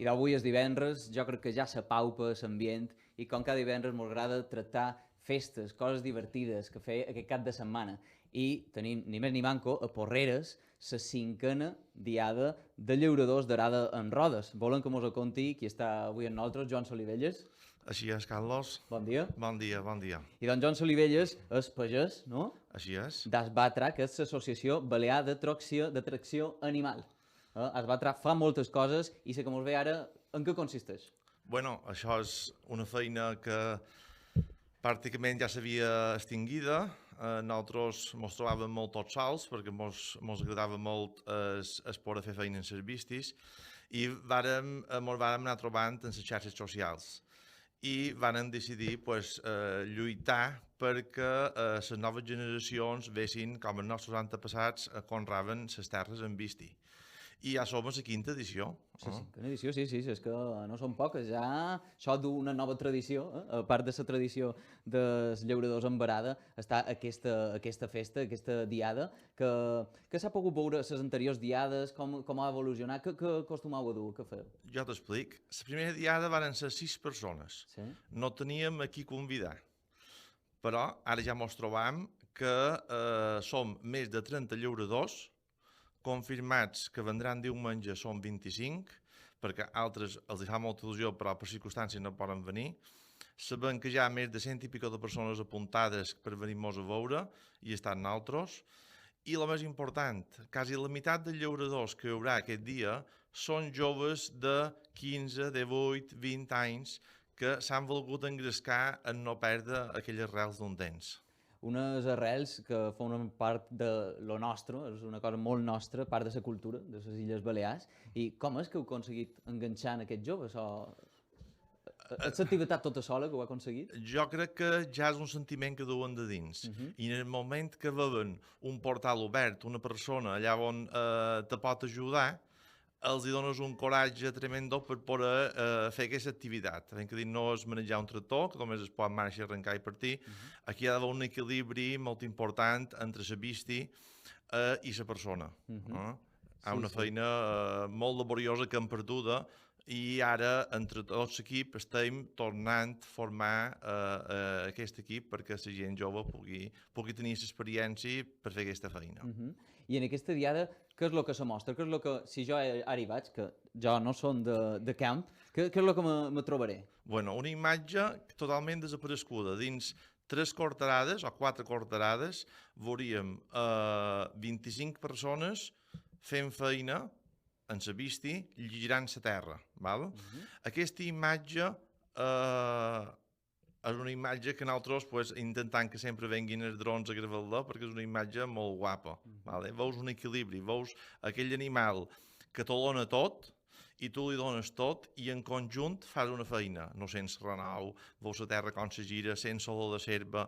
I d'avui és divendres, jo crec que ja s'apaupa l'ambient i com cada divendres ens agrada tractar festes, coses divertides que fer aquest cap de setmana. I tenim ni més ni manco a Porreres la cinquena diada de llauradors d'arada en rodes. Volen que mos ho conti qui està avui amb nosaltres, Joan Solivelles. Així és, Carlos. Bon dia. Bon dia, bon dia. I doncs Joan Solivelles és pagès, no? Així és. d'Asbatra, que és l'Associació Balear d'Atracció Animal. Asbatra fa moltes coses i sé que mos ve ara en què consisteix. Bueno, això és una feina que pràcticament ja s'havia extinguida. Nosaltres ens trobàvem molt tots sols perquè ens agradava molt es poder fer feina en les vistis i ens vàrem anar trobant en les xarxes socials i vàrem decidir lluitar perquè les noves generacions vessin com els nostres antepassats conraven les terres en visti. I ja som a la quinta edició. La cinquena edició, sí, és que no són poques, ja això d'una nova tradició, a part de la tradició dels llauradors en varada, està aquesta festa, aquesta diada, que s'ha pogut veure les anteriors diades, com ha evolucionat, què acostumau a dur, què feu? Jo t'explic. La primera diada van ser 6 persones. Sí? No teníem a qui convidar. Però ara ja mos trobam que som més de 30 llauradors, confirmats que vendran diumenge són 25, perquè altres els fa molta il·lusió però per circumstàncies no poden venir. Sabem que hi ha més de 100 i pico de persones apuntades per venir-nos a veure i estan nosaltres. I el més important, quasi la meitat dels llauradors que hi haurà aquest dia són joves de 15, 18, 20 anys que s'han volgut engrescar en no perdre aquelles arrels d'un temps. Unes arrels que formen part de lo nostre, és una cosa molt nostra, part de la cultura de les Illes Balears. I com és que heu aconseguit enganxar en aquests joves? És l'activitat tota sola que ho ha aconseguit? Jo crec que ja és un sentiment que duen de dins. I en el moment que veuen un portal obert, una persona allà on te pot ajudar, els hi dones un coratge tremendo per poder fer aquesta activitat. Hem que dir, no és manejar un tractor, que només es pot marxar, arrencar i partir. Aquí hi ha d'haver un equilibri molt important entre la visti i la persona. Hi ha una feina molt laboriosa que hem perduda i ara, entre tots l'equip, estem tornant a formar aquest equip perquè la gent jove pugui tenir l'experiència per fer aquesta feina. I en aquesta diada, què és el que se mostra? Què és el que, si jo ara hi vaig, que jo no som de camp, què és el que me trobaré? Bueno, una imatge totalment desapareguda. Dins 3 quarterades o 4 quarterades veuríem 25 persones fent feina en la visti, girant la terra. Val? Aquesta imatge és una imatge que nosaltres intentant que sempre venguin els drons a gravar-la perquè és una imatge molt guapa. Vale? Veus un equilibri, veus aquell animal que t'ho dona tot i tu li dones tot i en conjunt fas una feina, no sents renou, veus la terra com se gira, sents olor de serva,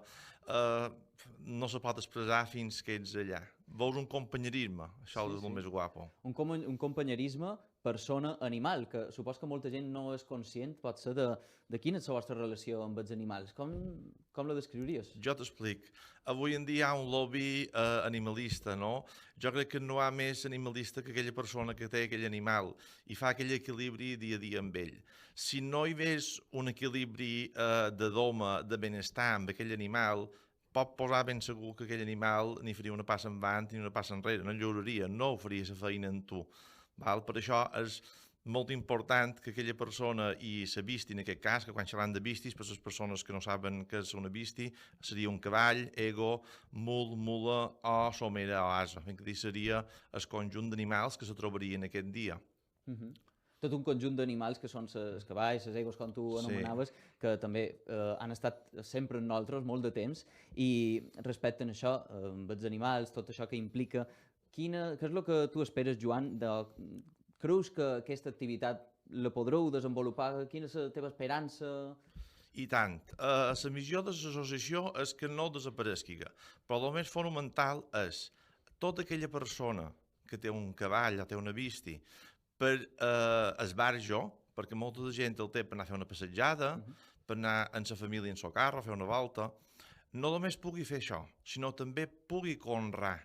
no se pot expressar fins que ets allà. Veus un companyerisme, això és el més guapo. Un companyerisme persona-animal, que supos que molta gent no és conscient, pot ser, de quina és la vostra relació amb els animals. Com la descriuries? Jo t'explic. Avui en dia hi ha un lobby animalista, no? Jo crec que no hi ha més animalista que aquella persona que té aquell animal i fa aquell equilibri dia a dia amb ell. Si no hi hagués un equilibri de doma, de benestar amb aquell animal, pot posar ben segur que aquell animal ni faria una passa endavant ni una passa enrere, no lloraria, no faria la feina en tu. Val? Per això és molt important que aquella persona i la visti, en aquest cas, que quan xerram de vistis, per les persones que no saben què és una visti, seria un cavall, ego, mul, mula o somera o asa. Ben que dir, seria el conjunt d'animals que se trobarien aquest dia. Tot un conjunt d'animals que són els cavalls, les egos, com tu anomenaves, que també han estat sempre amb nosaltres molt de temps i respecte a això, amb els animals, tot això que implica, què és el que tu esperes, Joan? Creus que aquesta activitat la podreu desenvolupar? Quina és la teva esperança? I tant. La missió de l'associació és que no desaparegui, però el més fonamental és tota aquella persona que té un cavall o té una visti per esbarjo, perquè molta gent el té per anar a fer una passejada, per anar amb la família en el carro, a fer una volta, no només pugui fer això, sinó també pugui honrar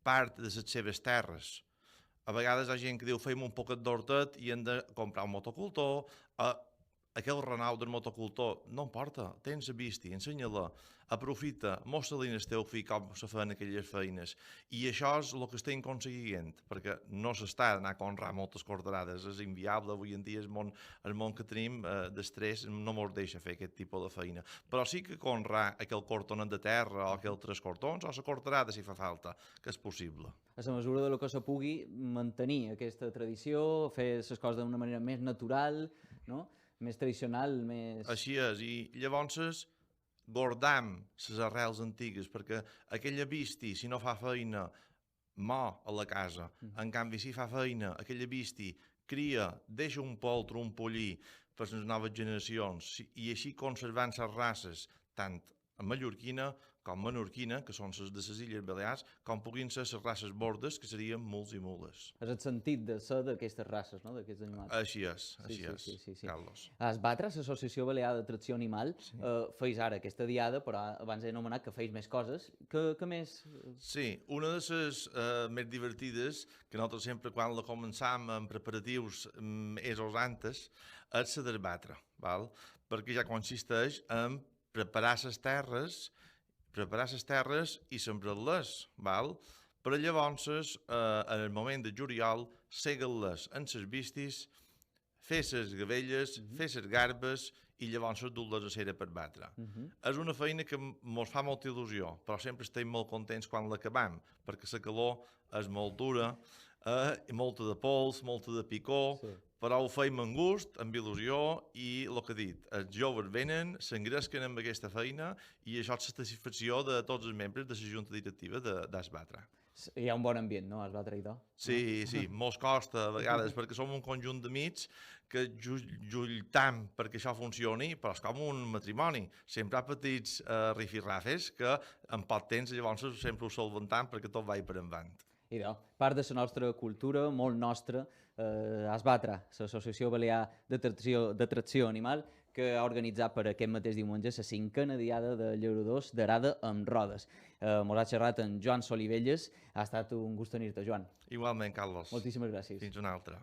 part de les seves terres A vegades hi ha gent que diu fem un poquet d'hortet i hem de comprar un motocultor, aquell renau del motocultor, no importa, tens a visti, ensenya-la, aprofita, mostra-li al teu fill com se fan aquelles feines. I això és el que estem aconseguint, perquè no s'està d'anar a conrear moltes corderades, és inviable, avui en dia el món que tenim d'estrès no ens deixa fer aquest tipus de feina. Però sí que conrear aquell cortonet de terra o aquell 3 cortons, o la corderada si fa falta, que és possible. A la mesura del que se pugui mantenir aquesta tradició, fer les coses d'una manera més natural, no? Més tradicional, més... Així és, i llavors guardam les arrels antigues, perquè aquella visti, si no fa feina, mor a la casa. En canvi, si fa feina, aquella visti cria, deixa un poltre, un pollí per les noves generacions, i així conservant les races, tant mallorquina com menorquina, que són les de les Illes Balears, com puguin ser les races bordes, que serien muls i mules. És el sentit de ser d'aquestes races, no?, d'aquests animals. Així és, Carlos. A Esbatra, l'Associació Balear de Tracció Animal, feis ara aquesta diada, però abans he anomenat que feis més coses. Què més? Sí, una de les més divertides, que nosaltres sempre quan la començam en preparatius mesos antes, és la d'Esbatra, perquè ja consisteix en preparar les terres i sembrar-les, però llavors, en el moment de juliol, seguen-les en les vistis, fer les gavelles, fer les garbes i llavors dur-les a cera per batre. És una feina que ens fa molta il·lusió, però sempre estem molt contents quan l'acabam, perquè la calor és molt dura, molta de pols, molta de picor, però ho feim amb gust, amb il·lusió i el que he dit, els joves venen, s'engresquen amb aquesta feina i això és la satisfacció de tots els membres de la Junta Directiva d'Esbatra. Hi ha un bon ambient, no?, a Esbatra, idò? Sí, mos costa a vegades, perquè som un conjunt d'amics que lluitam perquè això funcioni, però és com un matrimoni. Sempre hi ha petits rifirrafes que en poc temps llavors sempre ho solventam perquè tot va per endavant. Idò, part de la nostra cultura, molt nostra, Esbatra, l'Associació Balear de Tracció Animal, que ha organitzat per aquest mateix diumenge la 5a diada de llauradors d'arada amb rodes. Mos ha xerrat en Joan Solivelles. Ha estat un gust tenir-te, Joan. Igualment, Carlos. Moltíssimes gràcies. Fins una altra.